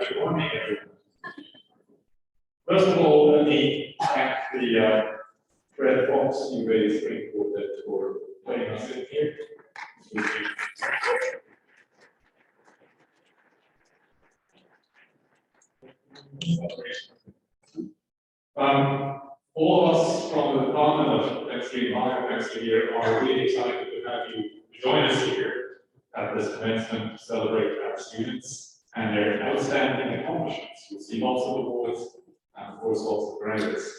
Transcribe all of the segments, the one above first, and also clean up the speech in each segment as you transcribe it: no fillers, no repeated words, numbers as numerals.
Good morning, everyone. First of all, let me thank the Red Fox UA Spring Quartet for playing us in here. All of us from the Department of Chemistry and Biochemistry here are really excited to have you join us here at this commencement to celebrate our students and their outstanding accomplishments. You'll see lots of awards and, of course, lots of grades.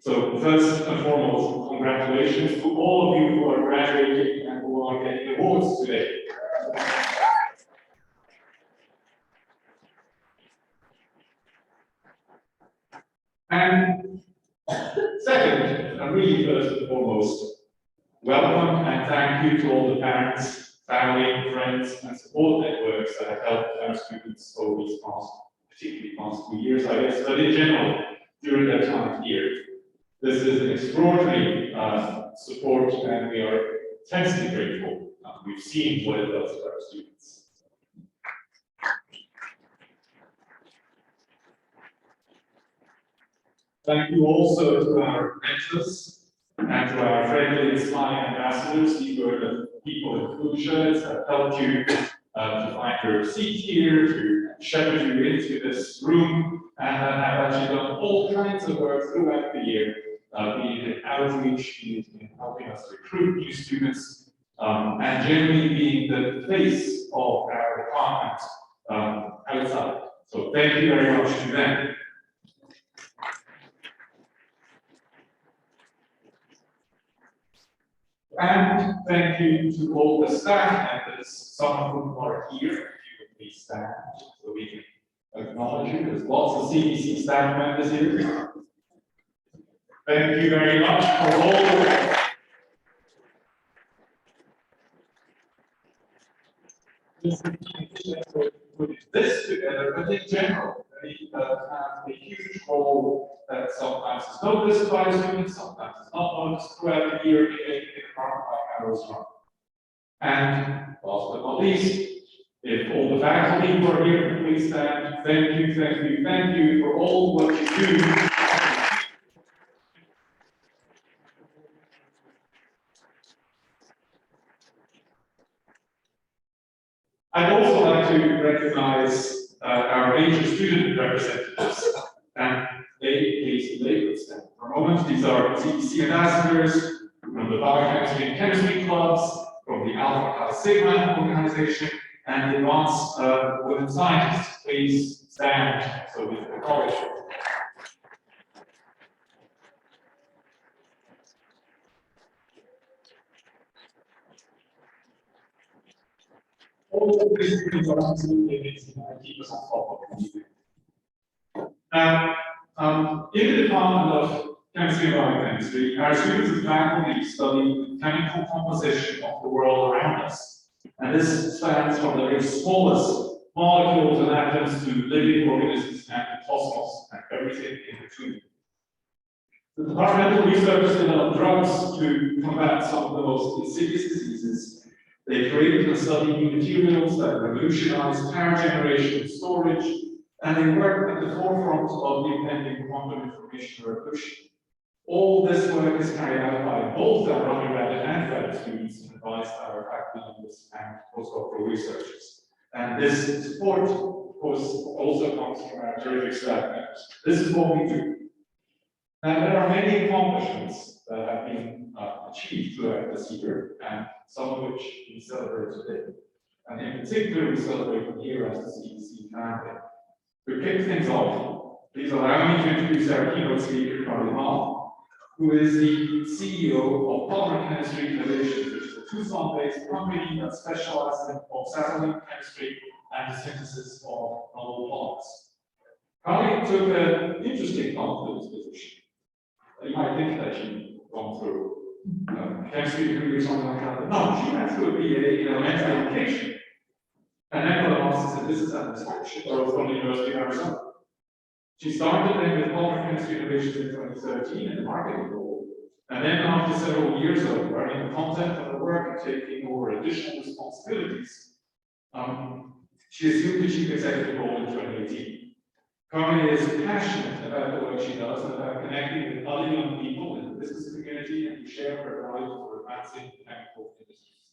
So, first and foremost, congratulations to all of you who are graduating and who are getting awards today. And second, and really first and foremost, welcome and thank you to all the parents, family, friends, and support networks that have helped our students over these particularly past 2 years, I guess, but in general, during their time here. This is an extraordinary support, and we are intensely grateful. We've seen what it does for our students. Thank you also to our mentors and to our friendly and smiling ambassadors. These were the people in blue shirts that helped you to find your seat here, to shepherd you into this room, and have actually done all kinds of work throughout the year, be it in outreach, be it in helping us recruit new students, and generally being the face of our department outside. So thank you very much to them. And thank you to all the staff members, some of whom are here. If you would please stand so we can acknowledge you. There's lots of CBC staff members here. Thank you very much for all the work. Putting this together, but in general, they have a huge role that sometimes is noticed by students, sometimes is not noticed throughout the year in making it part by ours run. And last but not least, if all the faculty who are here, please stand. Thank you, thank you, thank you for all what you do. I'd also like to recognize our major student representatives, and they could stand for a moment. These are CBC ambassadors from the Biochemistry and Chemistry clubs, from the Alpha Chi Sigma organization, and the Advanced Women Scientists. Please stand so we can acknowledge them. All of these things are absolutely amazing and keep us on top of it. Now, in the Department of Chemistry and Biochemistry, our students and faculty study the chemical composition of the world around us. And this spans from the very smallest molecules and atoms to living organisms and the cosmos and everything in between. The departmental researchers develop drugs to combat some of the most insidious diseases. They create and study new materials that revolutionize power generation and storage, and they work at the forefront of the impending quantum information revolution. All this work is carried out by both our undergraduate and graduate students, advised by our faculty members and postdoctoral researchers. And this support, of course, also comes from our terrific staff members. This is what we do. Now, there are many accomplishments that have been achieved throughout this year, and some of which we celebrate today. And in particular, we celebrate them here as the CBC family. To kick things off, please allow me to introduce our keynote speaker, Carly Hall, who is the CEO of Ballroom Chemistry Convocation, which is a Tucson-based company that specializes in oxaloate chemistry and the synthesis of novel polymers. Carly took an interesting path to this position. You might think that she'd gone through chemistry degree or something like that, but no, she went through a BA in elementary education. And then got a master's in business administration from the University of Arizona. She started then with Ballroom Chemistry Convocation in 2013 in the marketing role. And then after several years of learning the content of the work and taking over additional responsibilities, she assumed the chief executive role in 2018. Carmen is passionate about the work she does and about connecting with other young people in the business community and to share her drive for advancing the chemical industries.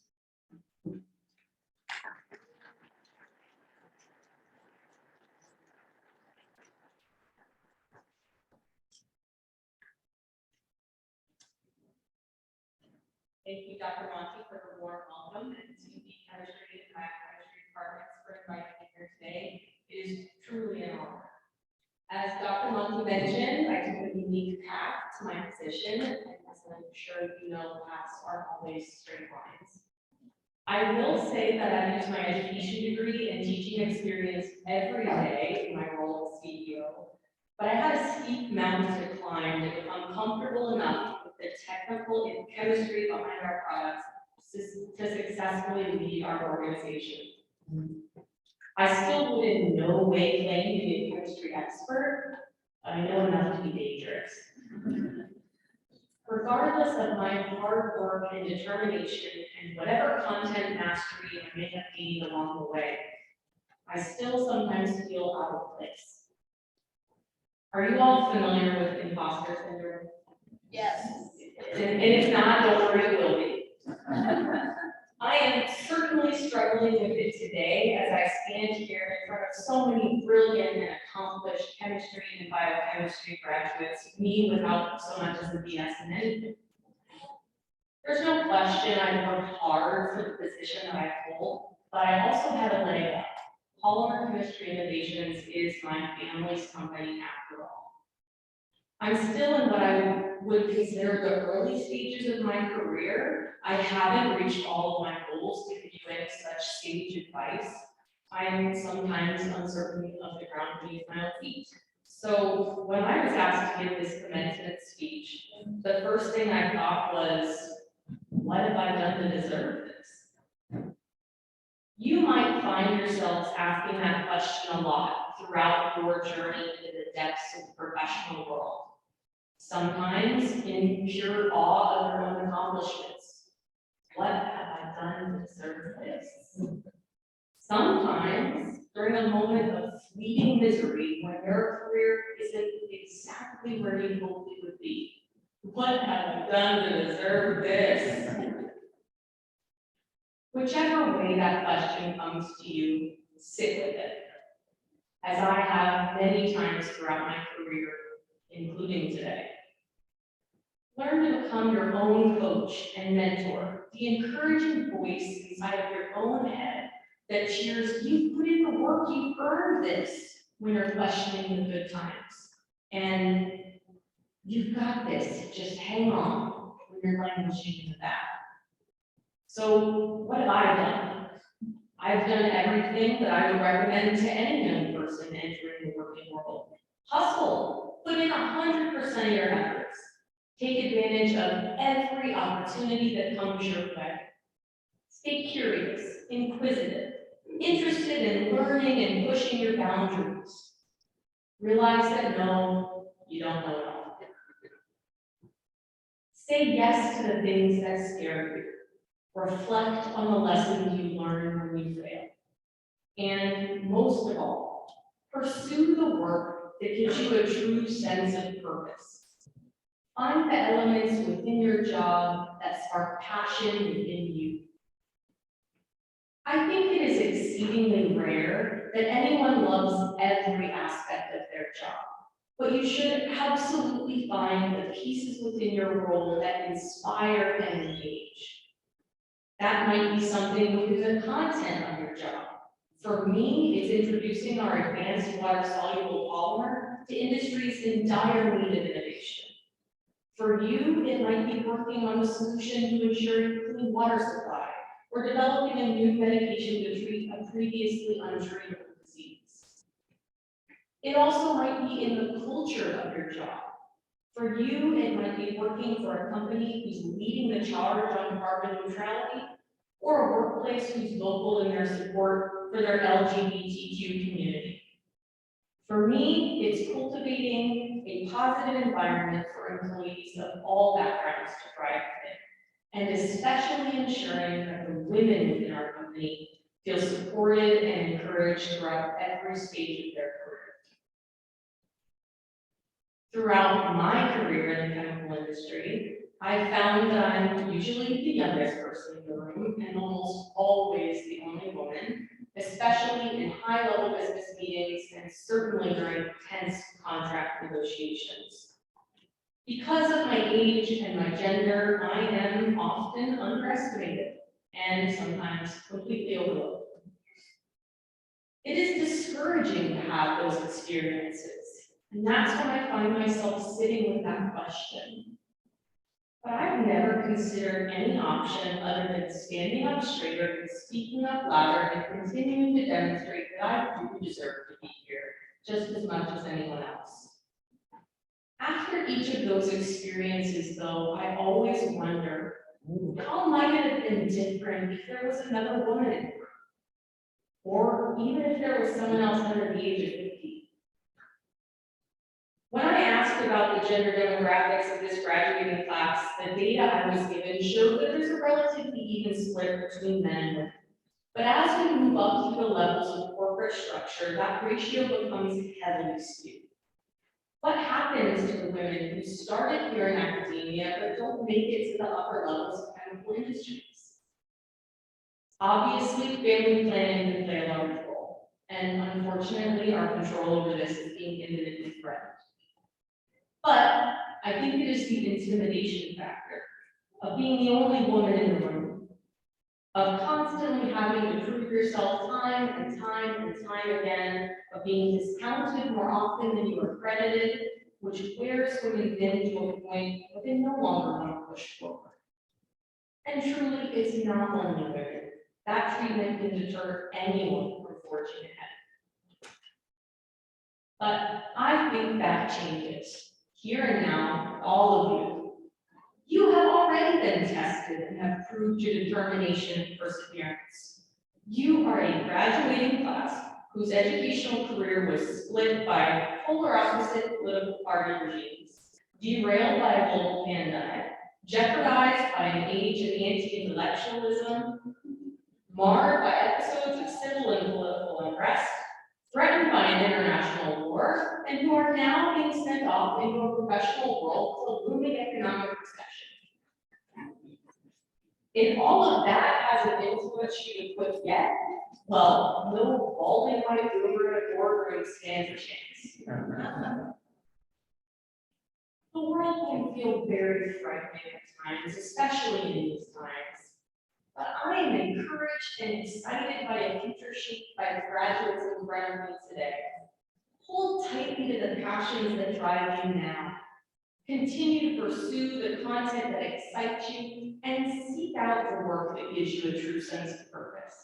Thank you, Dr. Monti, for the warm welcome, and to the chemistry and biochemistry departments for inviting me here today. It is truly an honor. As Dr. Monti mentioned, I took a unique path to my position, and as I'm sure you know, paths aren't always straight lines. I will say that I use my education degree and teaching experience every day in my role as CEO, but I had a steep mountain to climb to become comfortable enough with the technical and chemistry behind our products to successfully lead our organization. I still would in no way claim to be a chemistry expert, but I know enough to be dangerous. Regardless of my hard work and determination and whatever content mastery I may have gained along the way, I still sometimes feel out of place. Are you all familiar with imposter syndrome? Yes. And if not, don't worry, it will be. I am certainly struggling with it today as I stand here in front of so many brilliant and accomplished chemistry and biochemistry graduates, me without so much as a BS in anything. There's no question I worked hard for the position that I hold, but I also had a leg up. Polymer Chemistry Innovations is my family's company after all. I'm still in what I would consider the early stages of my career. I haven't reached all of my goals to give you any such sage advice. I am sometimes uncertain of the ground beneath my own feet. So when I was asked to give this commencement speech, the first thing I thought was, what have I done to deserve this? You might find yourselves asking that question a lot throughout your journey into the depths of the professional world. Sometimes in pure awe of your own accomplishments. What have I done to deserve this? Sometimes during a moment of fleeting misery when your career isn't exactly where you hoped it would be. What have I done to deserve this? Whichever way that question comes to you, sit with it. As I have many times throughout my career, including today. Learn to become your own coach and mentor, the encouraging voice inside of your own head that cheers, you've put in the work, you've earned this, when you're questioning the good times. And you've got this, just hang on when you're languishing in the back. So what have I done? I've done everything that I would recommend to any young person entering the working world. Hustle, put in 100% of your efforts. Take advantage of every opportunity that comes your way. Stay curious, inquisitive, interested in learning and pushing your boundaries. Realize that no, you don't know it all. Say yes to the things that scare you. Reflect on the lessons you learn when you fail. And most of all, pursue the work that gives you a true sense of purpose. Find the elements within your job that spark passion within you. I think it is exceedingly rare that anyone loves every aspect of their job, but you should absolutely find the pieces within your role that inspire and engage. That might be something within the content of your job. For me, it's introducing our advanced water-soluble polymer to industries in dire need of innovation. For you, it might be working on a solution to ensure clean water supply, or developing a new medication to treat a previously untreatable disease. It also might be in the culture of your job. For you, it might be working for a company who's leading the charge on carbon neutrality, or a workplace who's vocal in their support for their LGBTQ community. For me, it's cultivating a positive environment for employees of all backgrounds to thrive in, and especially ensuring that the women within our company feel supported and encouraged throughout every stage of their career. Throughout my career in the chemical industry, I found that I'm usually the youngest person in the room and almost always the only woman, especially in high-level business meetings and certainly during tense contract negotiations. Because of my age and my gender, I am often underestimated and sometimes completely overlooked. It is discouraging to have those experiences, and that's when I find myself sitting with that question. But I've never considered any option other than standing up straighter and speaking up louder and continuing to demonstrate that I do deserve to be here just as much as anyone else. After each of those experiences, though, I always wonder, how might it have been different if there was another woman in the room? Or even if there was someone else under the age of 50. When I asked about the gender demographics of this graduating class, the data I was given showed that there's a relatively even split between men and women. But as we move up through the levels of corporate structure, that ratio becomes heavily skewed. What happens to the women who started here in academia but don't make it to the upper levels of chemical industries? Obviously, family planning can play a large role, and unfortunately, our control over this is being imminently threatened. But I think it is the intimidation factor of being the only woman in the room, of constantly having to prove yourself time and time and time again, of being discounted more often than you are credited, which wears women thin to a point where they no longer want to push forward. And truly, it's not only women. That treatment can deter anyone from forging ahead. But I think that changes. Here and now, all of you. You have already been tested and have proved your determination and perseverance. You are a graduating class whose educational career was split by polar opposite political party regimes, derailed by a global pandemic, jeopardized by an age of anti-intellectualism, marred by episodes of civil and political unrest, threatened by an international war, and who are now being sent off into a professional world with a looming economic recession. If all of that hasn't influenced you to quit yet, well, no balding white boomer in a boardroom stands a chance. The world can feel very frightening at times, especially in these times. But I am encouraged and excited by a future shaped by the graduates in front of me today. Hold tightly to the passions that drive you now. Continue to pursue the content that excites you and seek out the work that gives you a true sense of purpose.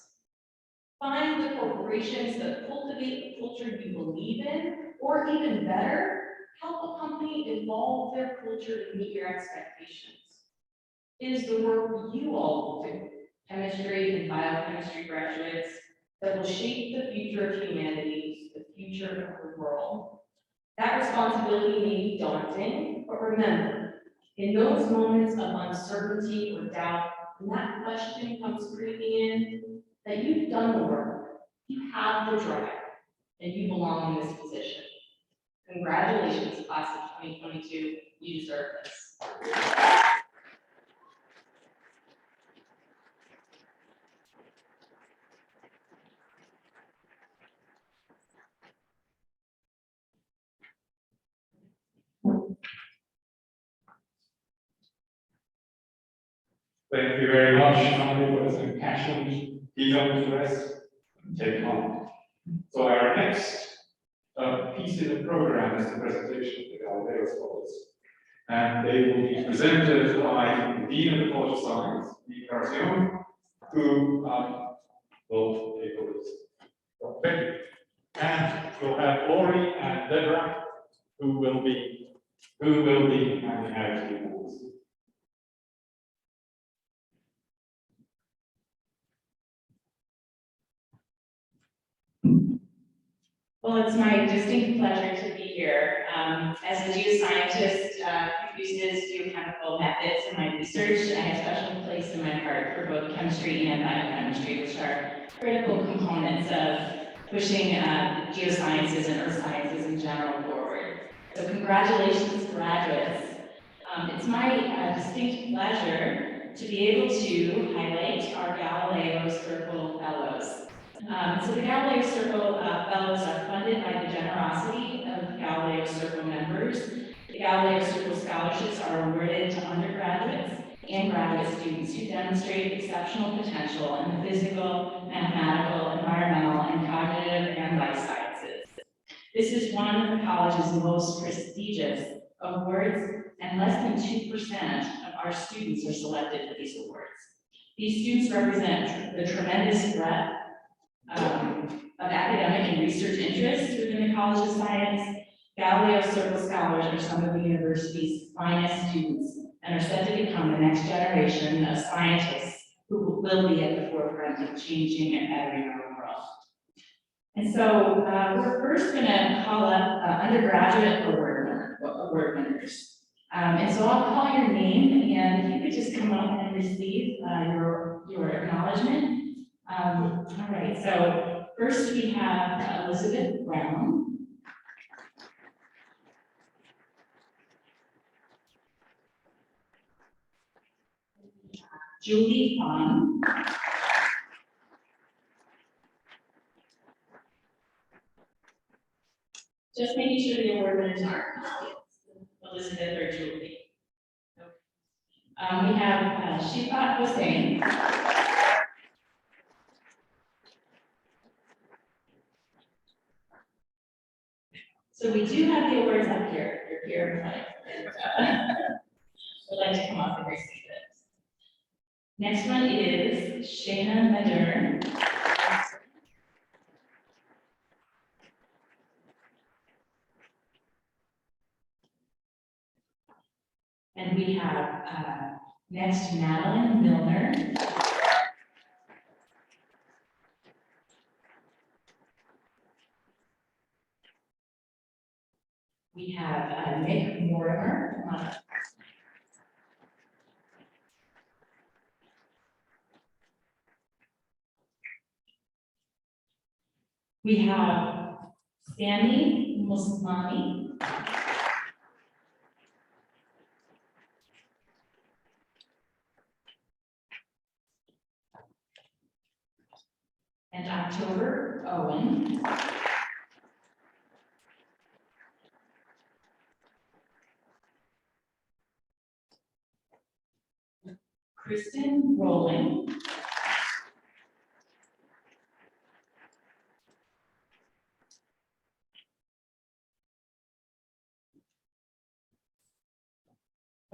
Find the corporations that cultivate the culture you believe in, or even better, help a company evolve their culture to meet your expectations. It is the work you all will do, chemistry and biochemistry graduates, that will shape the future of humanity, the future of the world. That responsibility may be daunting, but remember, in those moments of uncertainty or doubt, when that question comes creeping in, that you've done the work, you have the drive, and you belong in this position. Congratulations, class of 2022, you deserve this. Thank you very much. It was a passion, detailed address, take home. So our next piece in the program is the presentation of the Galileo Scholars. And they will be presented by the Dean of the College of Science, Dean Garcion, who will take over this. Thank you. And we'll have Laurie and Deborah, who will be handing out the awards. Well, it's my distinct pleasure to be here. As a geoscientist who uses geochemical methods in my research, I have a special place in my heart for both chemistry and biochemistry, which are critical components of pushing geosciences and earth sciences in general forward. So congratulations, graduates. It's my distinct pleasure to be able to highlight our Galileo Circle Fellows. So the Galileo Circle Fellows are funded by the generosity of Galileo Circle members. The Galileo Circle scholarships are awarded to undergraduates and graduate students who demonstrate exceptional potential in the physical, mathematical, environmental, and cognitive and life sciences. This is one of the college's most prestigious awards, and less than 2% of our students are selected for these awards. These students represent the tremendous breadth of academic and research interests within the College of Science. Galileo Circle Scholars are some of the university's finest students and are set to become the next generation of scientists who will be at the forefront of changing and bettering our world. And so we're first going to call up undergraduate award winners. And so I'll call your name, and if you could just come up and receive your acknowledgement. All right, so first we have Elizabeth Brown. Julie Fun. Just making sure the award winners are Elizabeth or Julie. We have Shifat Hussain. So we do have the awards up here. You're here in front. And would like to come up and receive it. Next one is Shayna Madern. And we have next Madeline Milner. We have Nick Mortimer. We have Sammy Musmani. And October Owen. Kristen Rowling.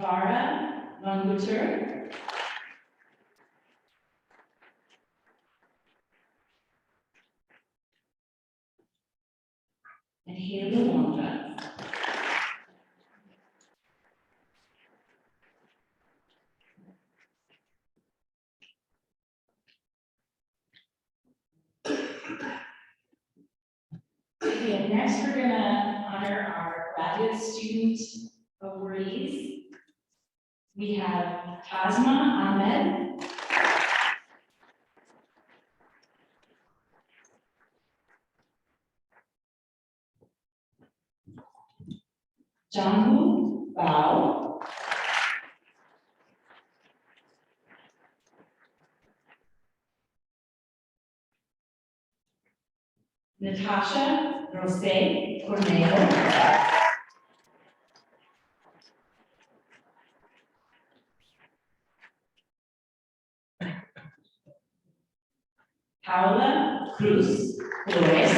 Farah Manguter. And Haley Wanda. Okay, and next we're gonna honor our graduate student awardees. We have Tasma Ahmed. Jangwoo Bao. Natasha Rosé Cornejo. Paula Cruz Flores.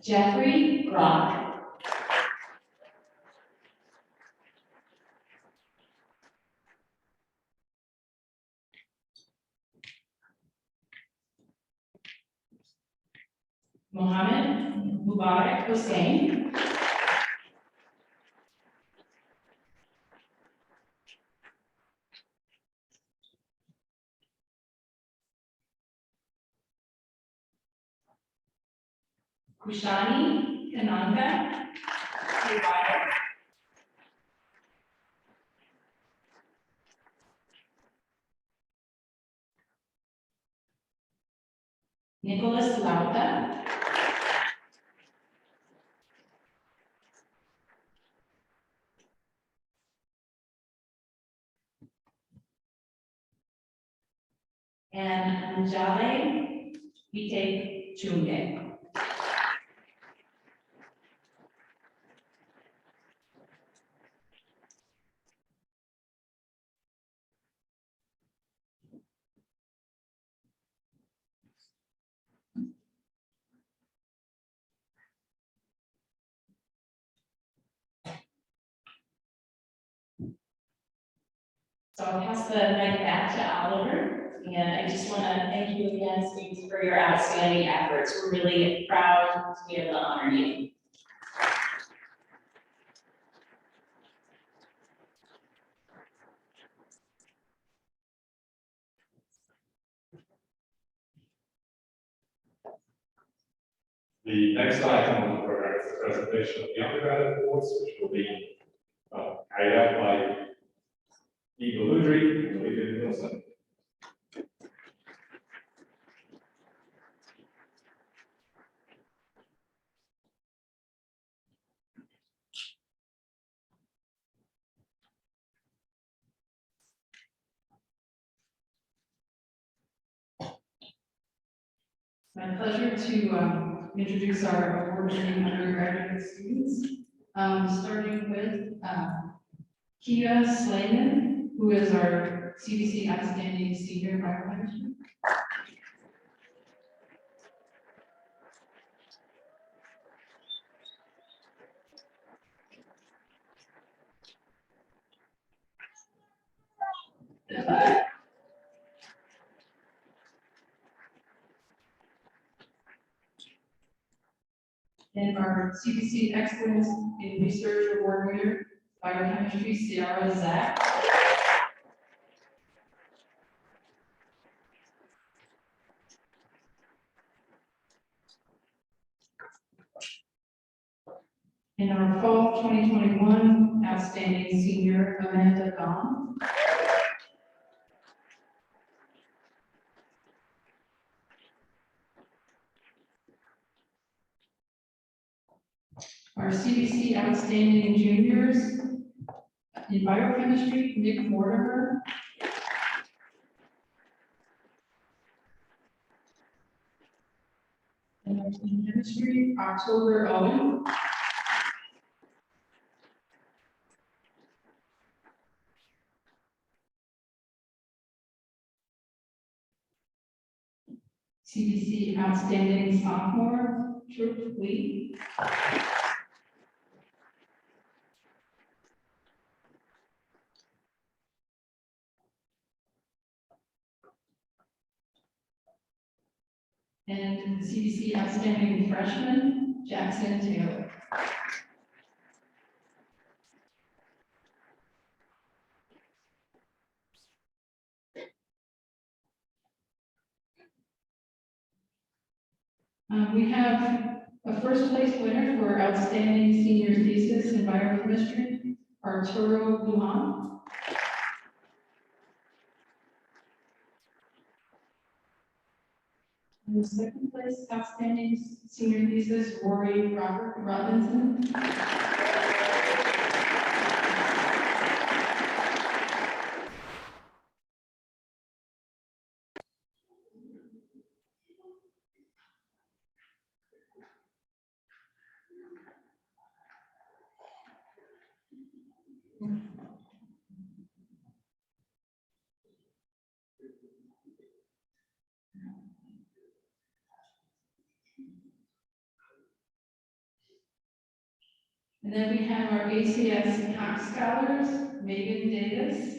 Jeffrey Brock. Mohammed Mubarak Hussain. Kushani Kananga. Nicholas Lauta, and Njale Vite Chunge. So I'll pass the mic back to Oliver, and I just want to thank you again, students, for your outstanding efforts. We're really proud to be able to honor you. The next item on the program is the presentation of the undergraduate awards, which will be carried out by Eva Ludry and Olivia Wilson. My pleasure to introduce our award-winning undergraduate students, starting with Kia Slayman, who is our CBC Outstanding Senior Biochemistry. And our CBC Excellence in Research Award winner, Biochemistry, Ciara Zach. In our Fall 2021 Outstanding Senior, Amanda Gong. Our CBC Outstanding Juniors in Biochemistry, Nick Mortimer. And in Chemistry, October Owen. CBC Outstanding Sophomore, Troop Lee. And CBC Outstanding Freshman, Jackson Taylor. We have a first place winner for Outstanding Senior Thesis in Biochemistry, Arturo Lujan. And the second place Outstanding Senior Thesis, Rory Robinson. And then we have our ACS Cox Scholars, Megan Davis.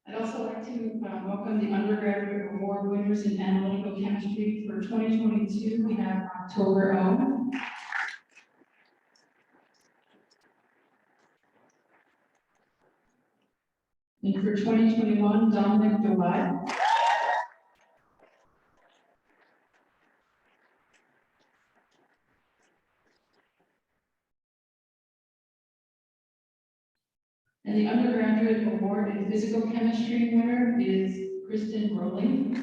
I'd also like to welcome the undergraduate award winners in analytical chemistry for 2022. We have October O. And for 2021, Dominic Dewey. And the undergraduate award in physical chemistry winner is Kristen Rowling.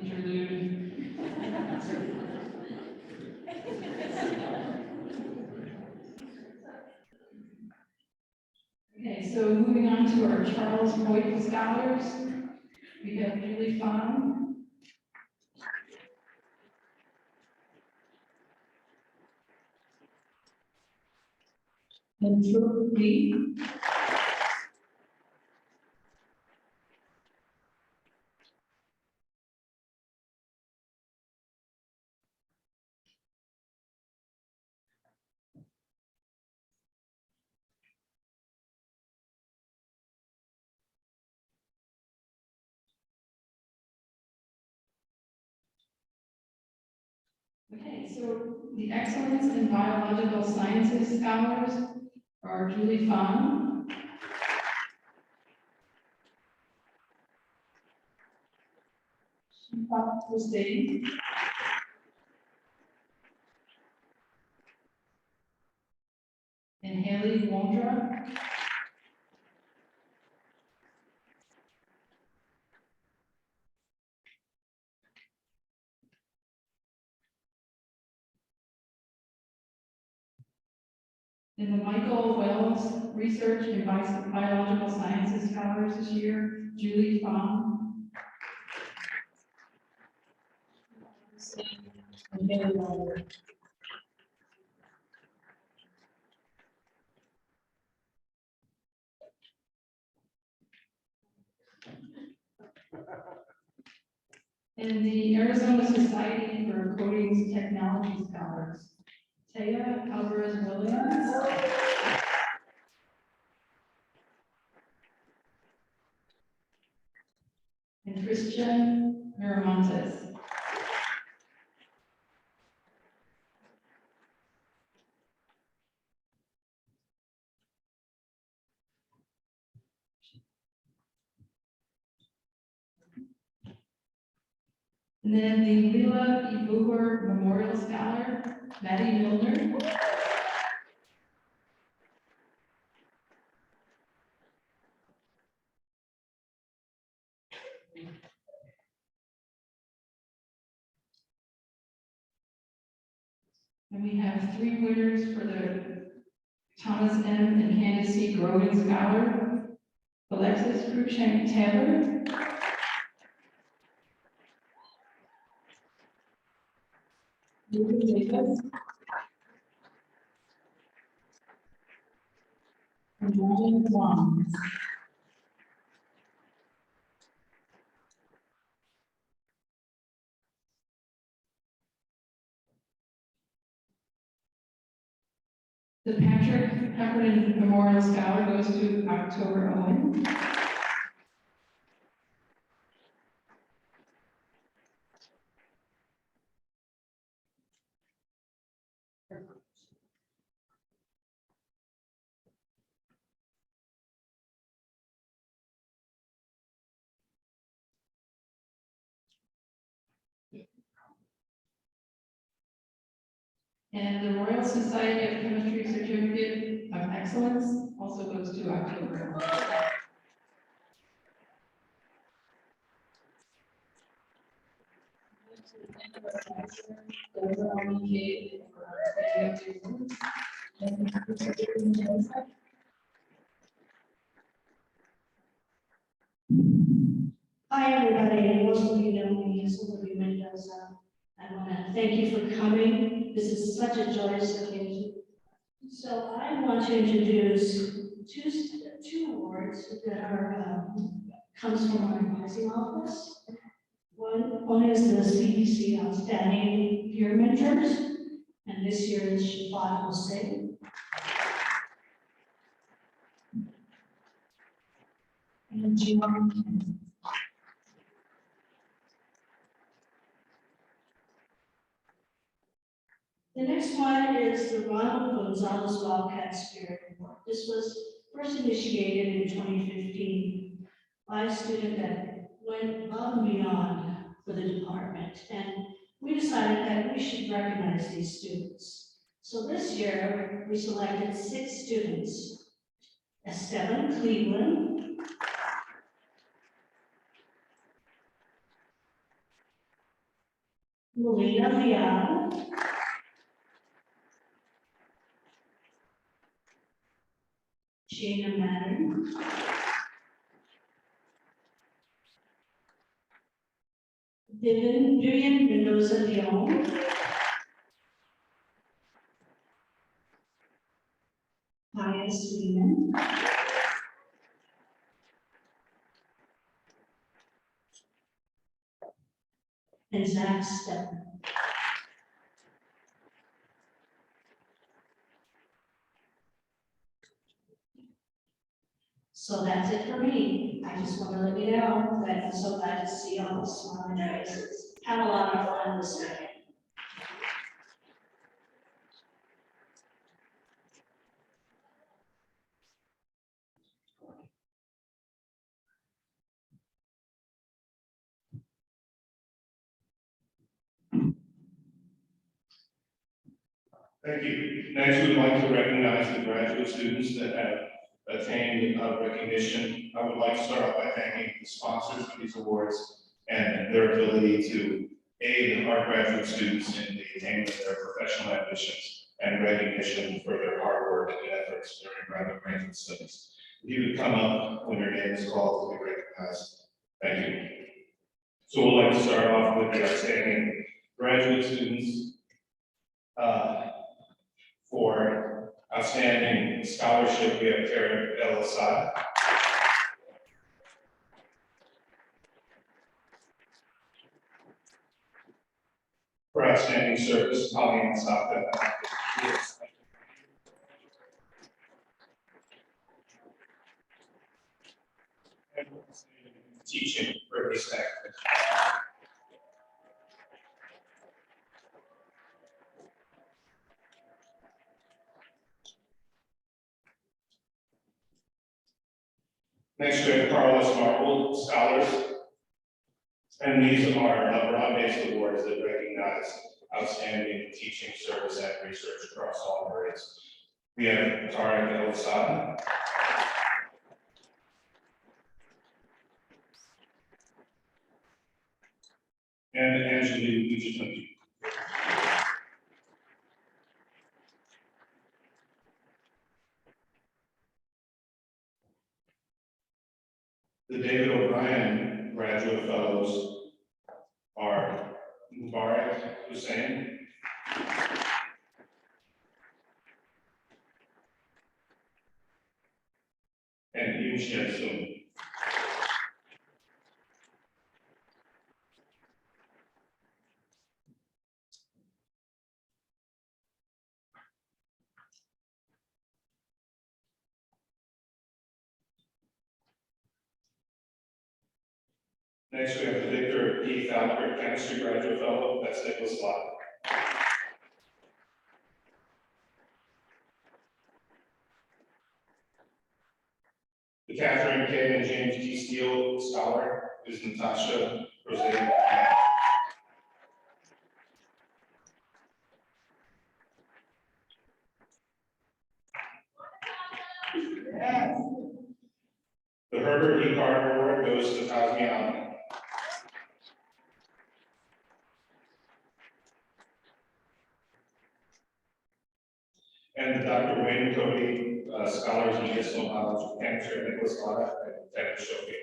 Interlude. Okay, so moving on to our Charles Hoyt Scholars, we have Julie Fong, and Philip Lee. Okay, so the Excellence in Biological Sciences Scholars are Julie Fong, Shifa Hussein, and Haley Wondra. And the Michael Wells Research in Biological Sciences Scholars this year, Julie Fong. And Haley Wondra. And the Arizona Society for Coatings Technology Scholars, Taya Alvarez Williams. And Christian Miramontes. And then the Lila E. Booher Memorial Scholar, Maddie Milner. And we have 3 winners for the Thomas M. and Candace C. Grogan Scholar, Alexis Cruikshank Taylor, Ruben Davis, and Ryan Wong. The Patrick Heffernan Memorial Scholar goes to October Owen. And the Royal Society of Chemistry Certificate of Excellence also goes to October. Hi, everybody. Most of you know me, some of you Mendoza. I want to thank you for coming. This is such a joyous occasion. So I want to introduce two awards that are comes from our advising office. One is the CDC Outstanding Peer Mentors, and this year is Shifa Hussein. And John. The next one is the Ronald Gonzalez Wildcat Spirit Award. This was first initiated in 2015 by a student that went above and beyond for the department. And we decided that we should recognize these students. So this year, we selected 6 students. Esteban Cleveland, Melina Leal, Shana Madden, Vivian Mendoza Leon, Maya Sweden, and Zach Stepper. So that's it for me. I just want to let you know that I'm so glad to see all the smiling faces. Have a lot of fun this weekend. Thank you. Next, we would like to recognize the graduate students that have attained recognition. I would like to start off by thanking the sponsors of these awards and their ability to aid our graduate students in the attainment of their professional ambitions and recognition for their hard work and efforts during graduate studies. If you would come up when your name is called to be recognized. Thank you. So we'd like to start off with the outstanding graduate students. For outstanding scholarship, we have Karen El Assad. For outstanding service, Colleen Saka. And teaching for his activity. Next, we have Carlos Marble Scholars. And these are broad-based awards that recognize outstanding teaching, service, and research across all areas. We have Tarek El Assad. And Angelique Ujitunji. The David O'Brien Graduate Fellows are Mubarak Hussein, and Yoon Shen Soon. Next, we have the Victor P. Thalker Chemistry Graduate Fellow, that's Nicholas Lott. The Catherine K. and James T. Steele Scholar is Natasha Rosé. The Herbert E. Carter Award goes to Tazmi Ahmed. And the Dr. Wayne Cody Scholars in Medicinal Knowledge of Cancer, Nicholas Lott and Lieutenant Shoki.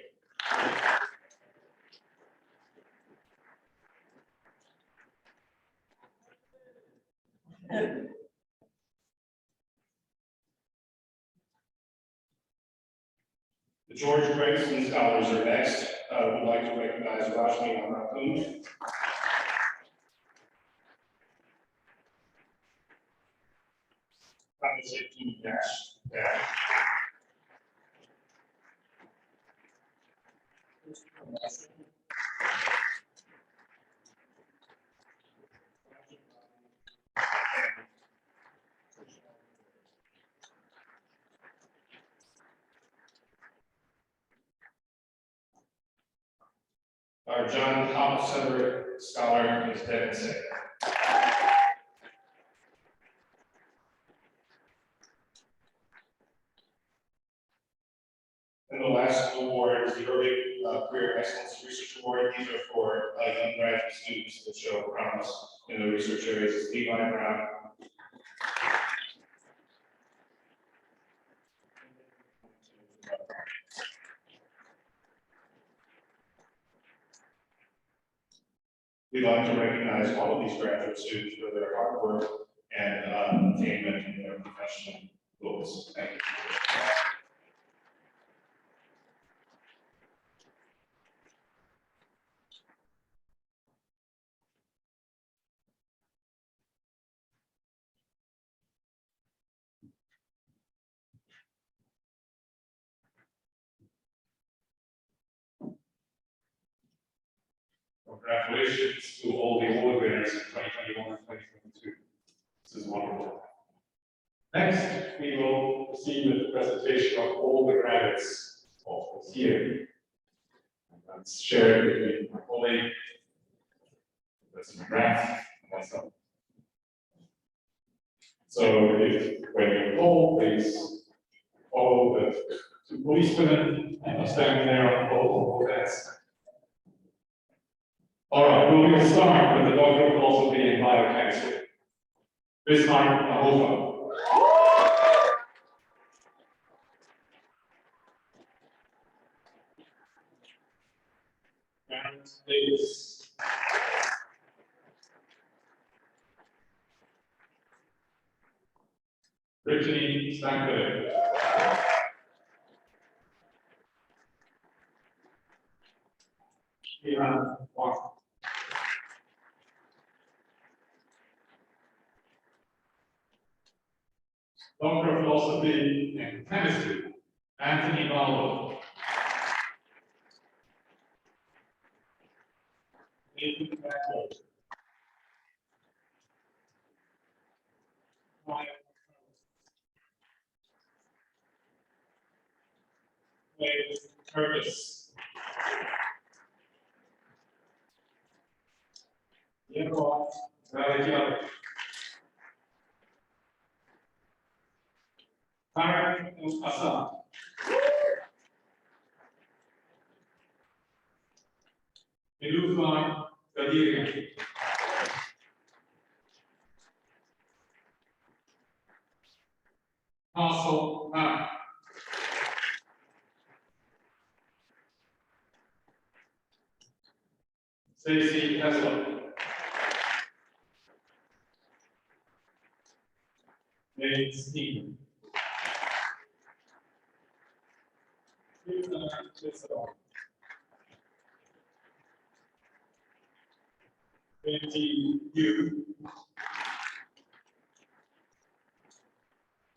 The George Gregson Scholars are next. We'd like to recognize Rashmi Amakun. Conversation dash. Our John Hopper Center Scholar is Devin Say. And the last award is the Early Career Excellence Research Award. These are for young graduate students that show promise in the research areas. It's Levi Brown. We'd like to recognize all of these graduate students for their hard work and attainment in their professional goals. Thank you. Congratulations to all the award winners in 2021 and 2022. This is wonderful. Next, we will see the presentation of all the graduates of this year. And that's shared between my colleague, Professor McGrath, and myself. So if when you're called, please follow the two policemen and are standing there on both ends. All right, we're going to start with the doctor will also be in biochemistry. Bismarck Mahova. And Davis. Brittany Stanford. Ian Watson. Doctor of Philosophy and Chemistry, Anthony Ballroom. Nathan Beckler. Curtis. Yevon Valigiato. Tarek Hassan. Ilufan Gadirian. Castle Ham. Stacey Tesla. Nate Stephen. Betty Yu.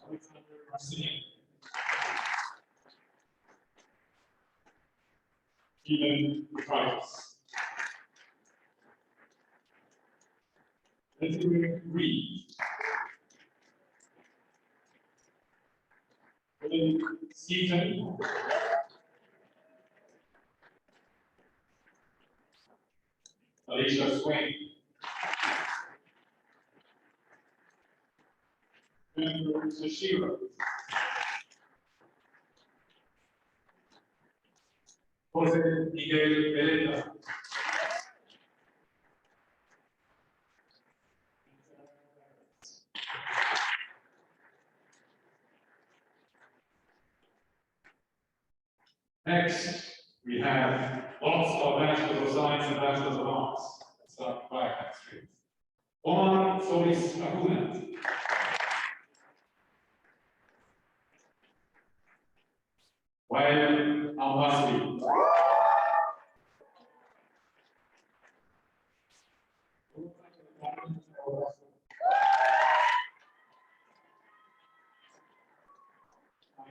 Alexander Marcin. Stephen Titus. Edward Reed. William Seaton. Alicia Swain. Andrew Sashiro. Jose Miguel Belenda. Next, we have lots of Bachelors of Science and Bachelors of Arts. Let's start with biochemistry. Omar Solis Ahunat. Wael Al-Masri.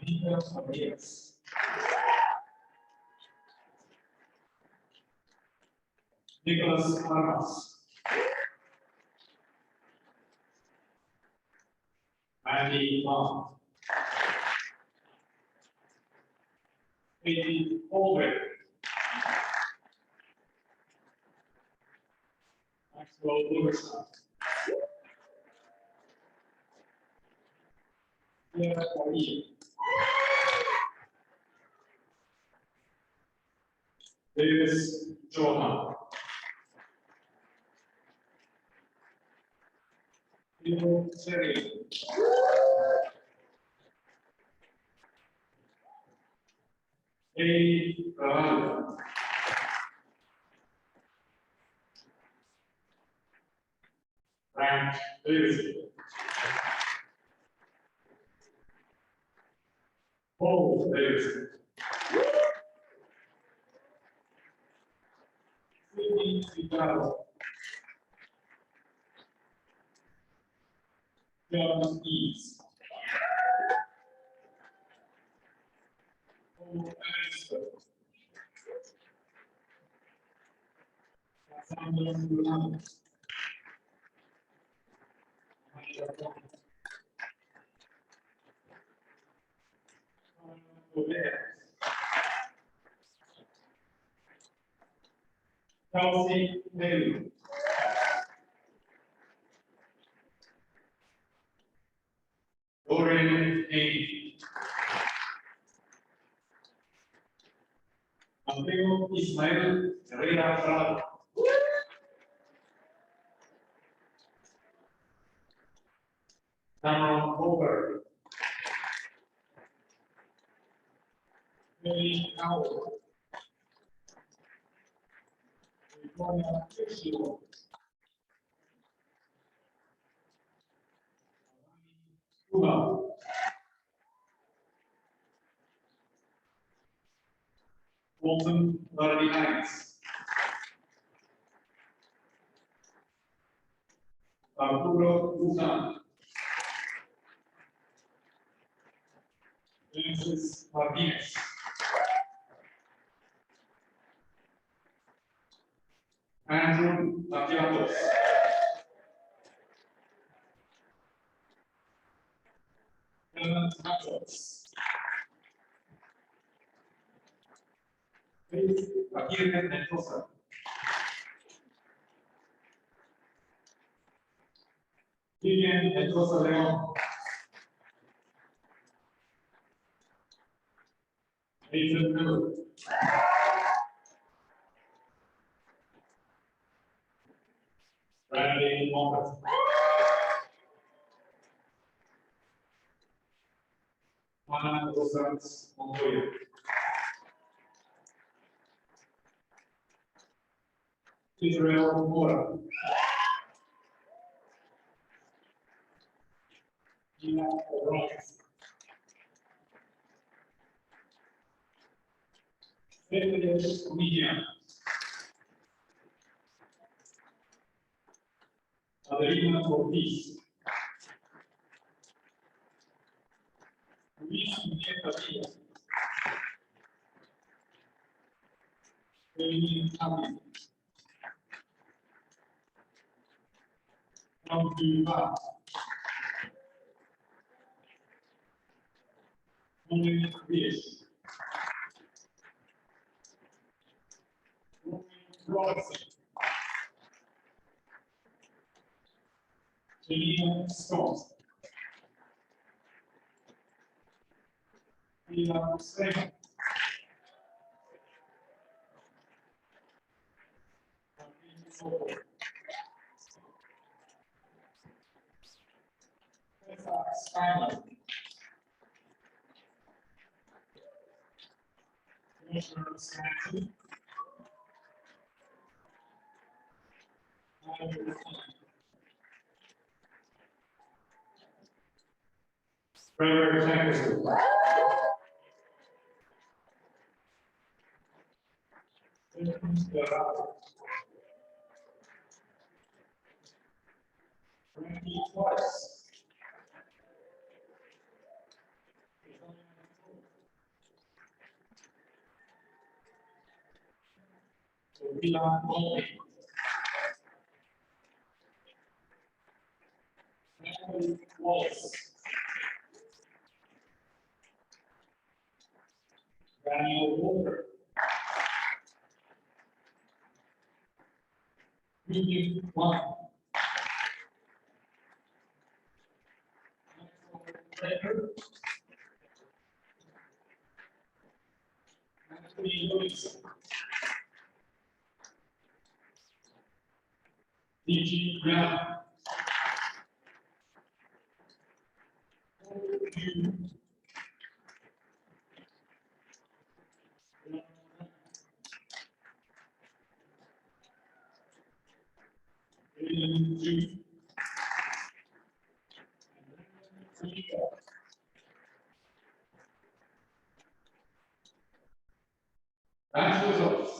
Anita Fabrias. Nicholas Armas. Andy Long. Katie Aldrich. Maxwell Lewiston. Pierre Paris. Davis Johan. Leo Seri. A. Ravana. Frank Davis. Paul Davis. Sidney Fidel. John East. Paul Anderson. Cassandra Mulano. Kelsey Haley. Dorian Amy. Mateo Ismael Herrera Prado. Cameron Holberg. Billy Howard. Victoria Fishel. Cuba. Walton Larry Heights. Arturo Busan. Genesis Martinez. Andrew Matiatos. Helen Matos. Faith Aguirre Mendoza. Vivian Mendoza León. Nathan Miller. Bradley Moffett. Juana Rosales Montoya. Israel Mora. Gina O'Brien. Felipe Comedian. Adelina Ortiz. Luis Miguel Padilla. Amy Hamilton. From Cuba. Roman Reyes. Roman Robertson. Janina Scott. Tina Sega. Skyline. Commissioner Wisconsin. Trevor Tankerson. Randy Twice. Sophia Molly. Natalie Wallace. Daniel Walker. Ruby Wang. Michael Anthony Lewis. D.G. Brown.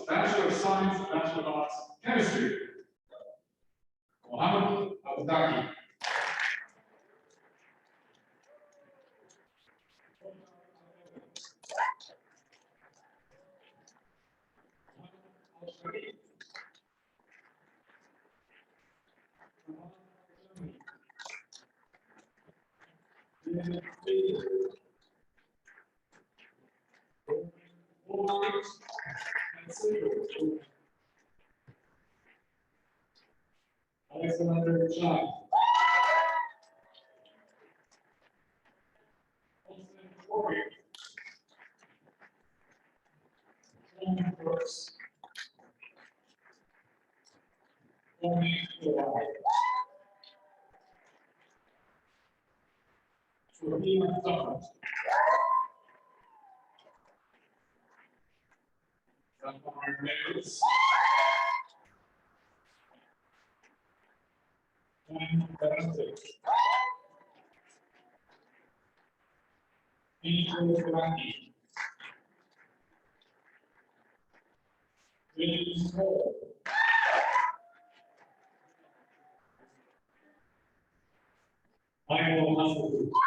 Bachelor of Science, Bachelor of Arts, Chemistry. Mohammed Abdaki. Alexander John. Tom Brooks. Tony Kawai. Sophia Tucker. Zamar Meadows. John Barante. Angel Frankie. James Hall. Michael Hasselhoff.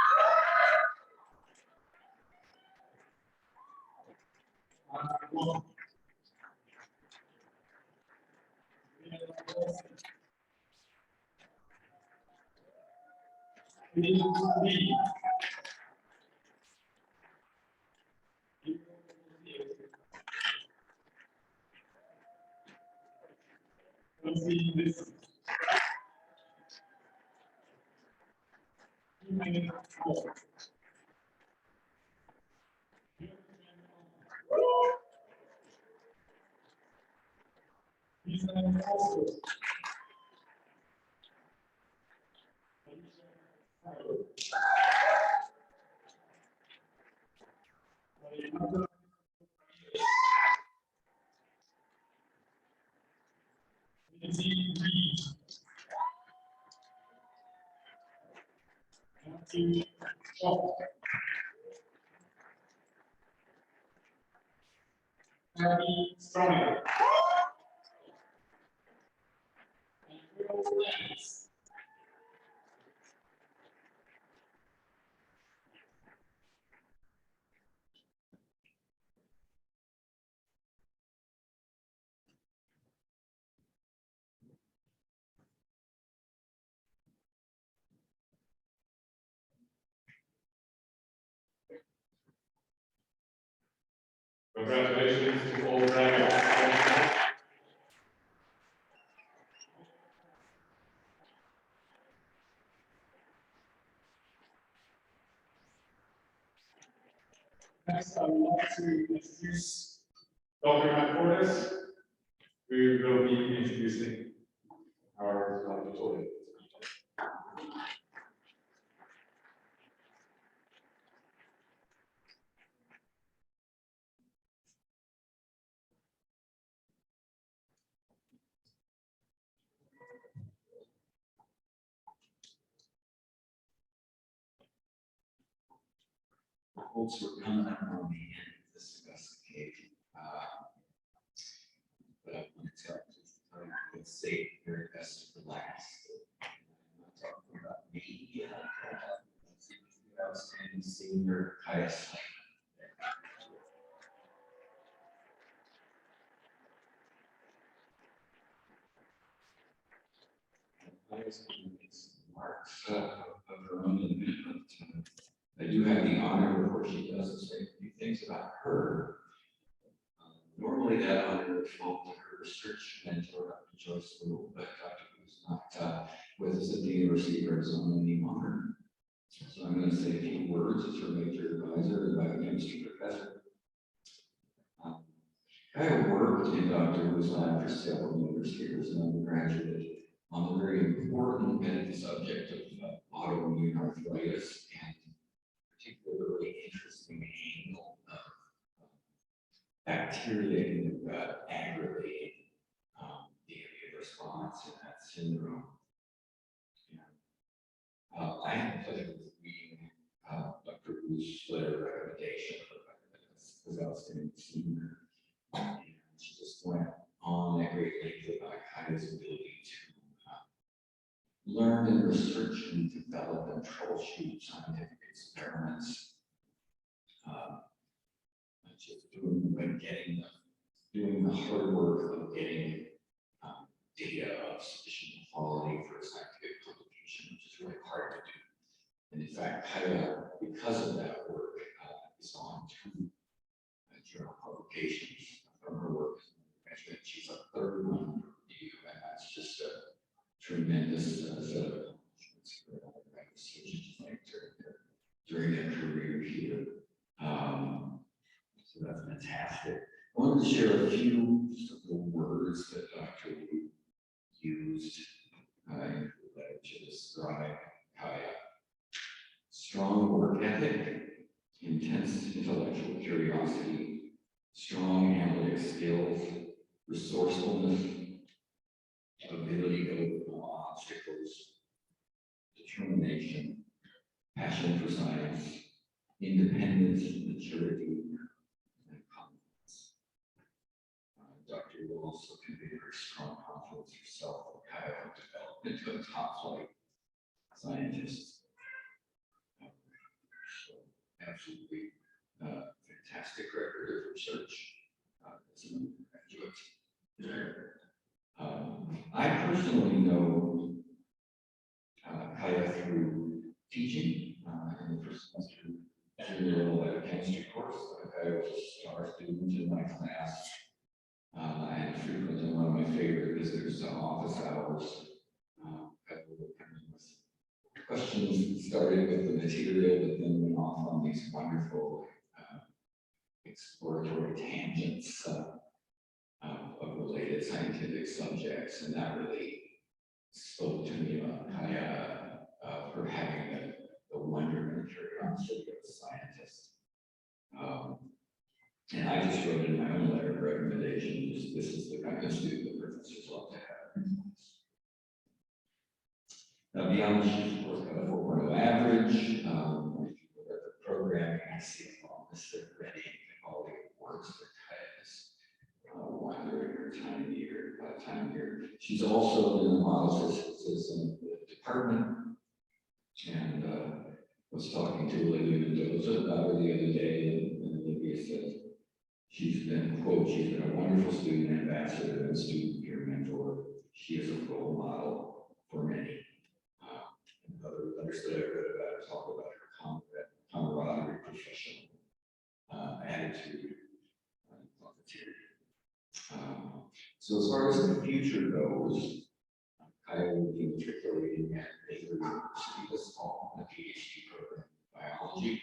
Lee. Nancy Wilson. Abby Stronger. And Will Lance. Congratulations to all graduates. Next, I would like to introduce Dr. Matt Portis, who will be introducing our laboratory. Folks were coming up on me and discuss the cake. But I want to tell you, let's save the very best for last. I'm not talking about me. Outstanding senior highest. Marks of her own in a minute, but I do have the honor before she does to say a few things about her. Normally that honor would fall to her research mentor, Dr. Joyce Little, but Dr. was not with us at the University of Arizona any longer. So I'm going to say a few words as her major advisor and biochemistry professor. I worked in Dr. Wu's lab for several years here as an undergraduate on the very important medical subject of autoimmune arthritis and particularly interesting angle of bacteria in the gut aggravating the immune response in that syndrome. And, I had the pleasure of reading Dr. Wu's letter of recommendation as outstanding senior. And she just went on at great length about Kaya's ability to learn and research and develop and troubleshoot scientific experiments. Just doing the hard work of getting data of sufficient quality for a scientific publication, which is really hard to do. And in fact, Kaya, because of that work, is on 2 journal publications from her work. Actually, she's a 3rd one under review, and that's just a tremendous set of accomplishments for undergraduate researchers during their career here. So that's fantastic. I wanted to share a few just of the words that Dr. Wu used in her letter to describe Kaya. Strong work ethic, intense intellectual curiosity, strong analytic skills, resourcefulness, ability to overcome obstacles, determination, passion for science, independence, maturity, and confidence. Dr. Wu also conveyed very strong confidence herself that Kaya would develop into a top-flight scientist. So, absolutely fantastic record of research as an undergraduate. I personally know Kaya through teaching in the first semester junior level biochemistry course. Kaya was a star student in my class and frequently one of my favorite visitors to office hours. Kaya would come in with questions started with the material, but then went off on these wonderful exploratory tangents of related scientific subjects, and that really spoke to me about Kaya, her having the wonder and curiosity of a scientist. And I just wrote in my own letter of recommendation, this is the kind of student that professors love to have. Now, beyond this, she's of course got a 4.0 average. If you look at the programming, I see all this ready all the awards that Kaya is won during her time here. She's also been a model citizen of the department, and was talking to Olivia Mendoza about her the other day, and Olivia said she's been, quote, she's been a wonderful student ambassador and student peer mentor. She is a role model for many. Other letters that I read about her talk about her camaraderie, professional attitude, positivity. So as far as the future goes, I will be matriculating at Baylor University this fall in a PhD program in biology,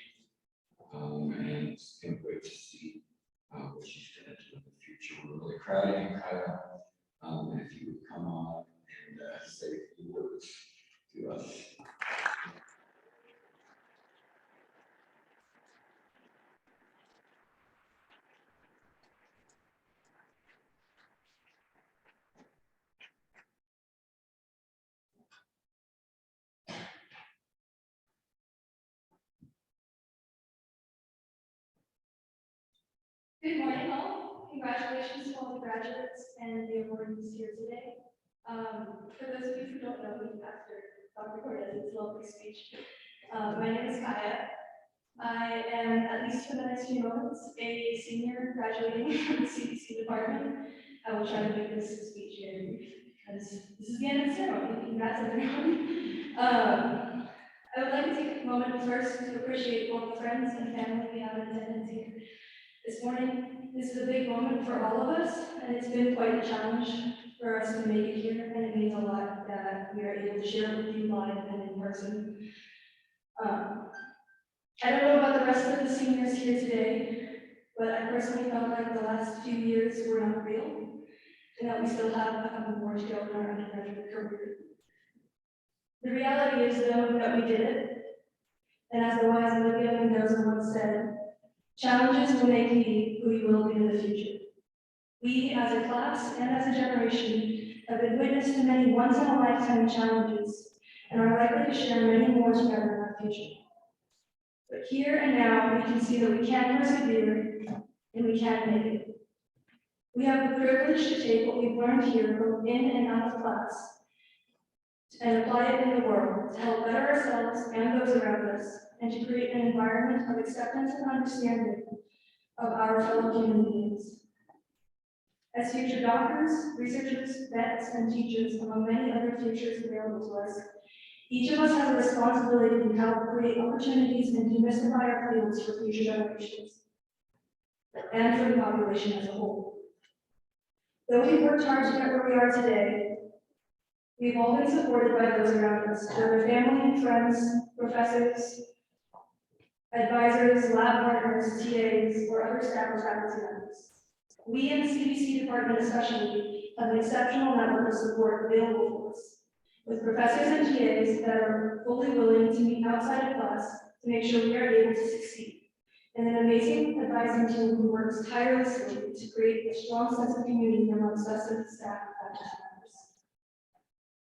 and it's been great to see what she's going to do in the future. We're really proud of you, Kaya. If you would come on and say a few words to us. Good morning, all. Congratulations to all the graduates and the awardees here today. For those of you who don't know me after Dr. Cortez's lovely speech, my name is Kaya. I am, at least for the next few moments, a senior graduating from the CDC department. I will try to make this speech very brief. because this is the end of the ceremony. Congrats, everyone. I would like to take a moment first to appreciate all the friends and family we have in attendance here this morning. This is a big moment for all of us, and it's been quite a challenge for us to make it here, and it means a lot that we are able to share with you live and in person. I don't know about the rest of the seniors here today, but I personally felt like the last few years were not real, and that we still have a couple more to go in our undergraduate career. The reality is, though, that we did it, and as the wise Olivia Mendoza once said, challenges will make me who you will be in the future. We, as a class and as a generation, have been witness to many once-in-a-lifetime challenges, and are likely to share many more together in our future. But here and now, we can see that we can persevere, and we can make it. We have the privilege to take what we've learned here, both in and out of class, and apply it in the world to help better ourselves and those around us, and to create an environment of acceptance and understanding of our fellow human beings. As future doctors, researchers, vets, and teachers, among many other futures available to us, each of us has a responsibility to help create opportunities and demystify our fields for future generations, and for the population as a whole. Though we've worked hard to get where we are today, we've all been supported by those around us, whether family, friends, professors, advisors, lab partners, TAs, or other staff or faculty members. We in the CBC department especially have an exceptional network of support available for us, with professors and TAs that are fully willing to meet outside of class to make sure we are able to succeed, and an amazing advising team who works tirelessly to create a strong sense of community amongst us and staff and faculty members.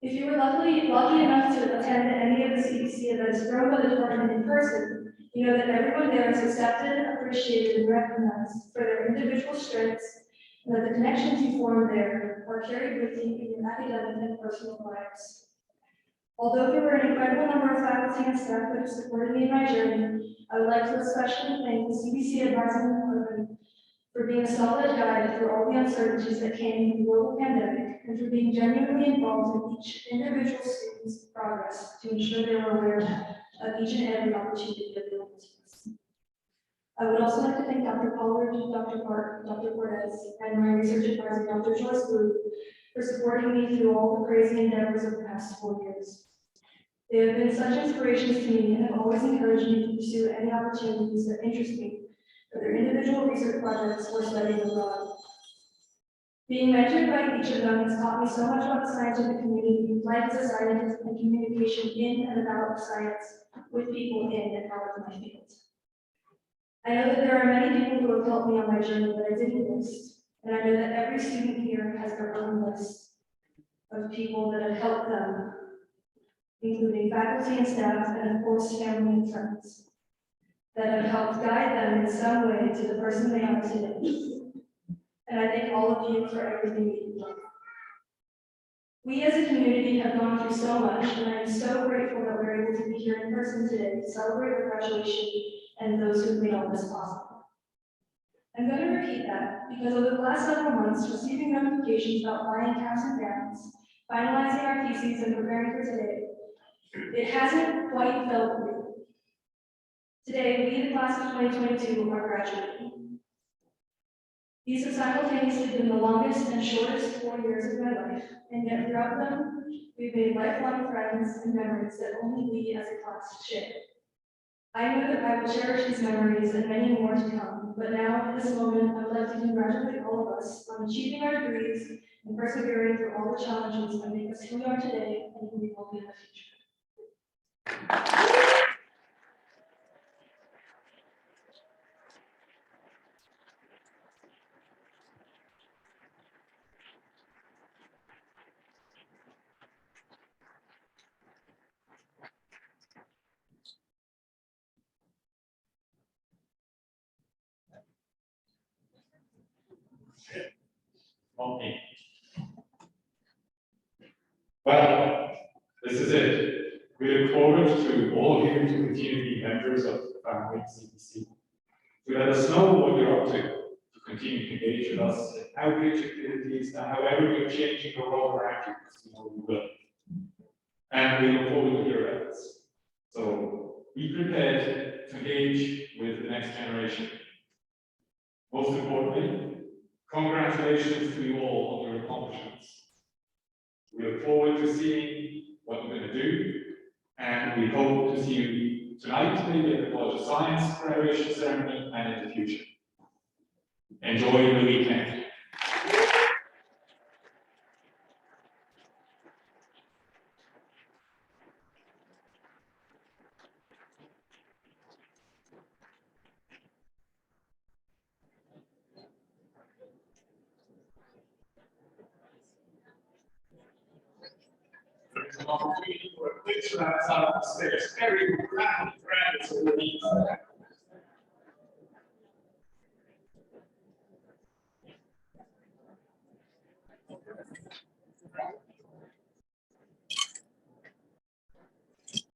If you were lucky enough to attend any of the CBC events thrown by the department in person, you know that everyone there is accepted, appreciated, and recognized for their individual strengths, and that the connections you form there are carried with you in your academic and personal lives. Although there were an incredible number of faculty and staff that have supported me in my journey, I would like to especially thank the CBC Advising Department for being a solid guide through all the uncertainties that came with the global pandemic, and for being genuinely involved in each individual student's progress to ensure they were aware of each and every opportunity available to us. I would also like to thank Dr. Pollard, Dr. Park, Dr. Cortez, and my research advisor, Dr. Joyce Booth, for supporting me through all the crazy endeavors of the past 4 years. They have been such inspirations to me and have always encouraged me to pursue any opportunities that interest me, whether individual research projects or studying abroad. Being mentored by each of them has taught me so much about the scientific community, life as a scientist, and communication in and about science with people in and out of my field. I know that there are many people who have helped me on my journey that I didn't list, and I know that every student here has their own list of people that have helped them, including faculty and staff, and of course, family and friends, that have helped guide them in some way to the person they are today. And I thank all of you for everything you've done. We as a community have gone through so much, and I am so grateful that we're able to be here in person today to celebrate our graduation and those who made all this possible. I'm going to repeat that because over the last several months, receiving notifications about buying caps and gowns, finalizing our theses, and preparing for today, it hasn't quite felt real. Today, we, the class of 2022, are graduating. These have simultaneously been the longest and shortest 4 years of my life, and yet throughout them, we've made lifelong friends and memories that only we as a class share. I know that I will cherish these memories and many more to come, but now, at this moment, I would like to congratulate all of us on achieving our degrees and persevering through all the challenges that make us who we are today and who we will be in the future. Okay. Well, this is it. We look forward to all of you to continue to be members of the family CBC. To let us know what you're up to continue to engage with us in outreach activities, and however we're changing the world around you, because we know we will. And we look forward to hear about this. So be prepared to engage with the next generation. Most importantly, congratulations to you all on your accomplishments. We look forward to seeing what you're going to do, and we hope to see you tonight, maybe at the College of Science graduation ceremony, and in the future. Enjoy the weekend. There's an opportunity for a picture outside of the stairs. Very rapid graduates of the week.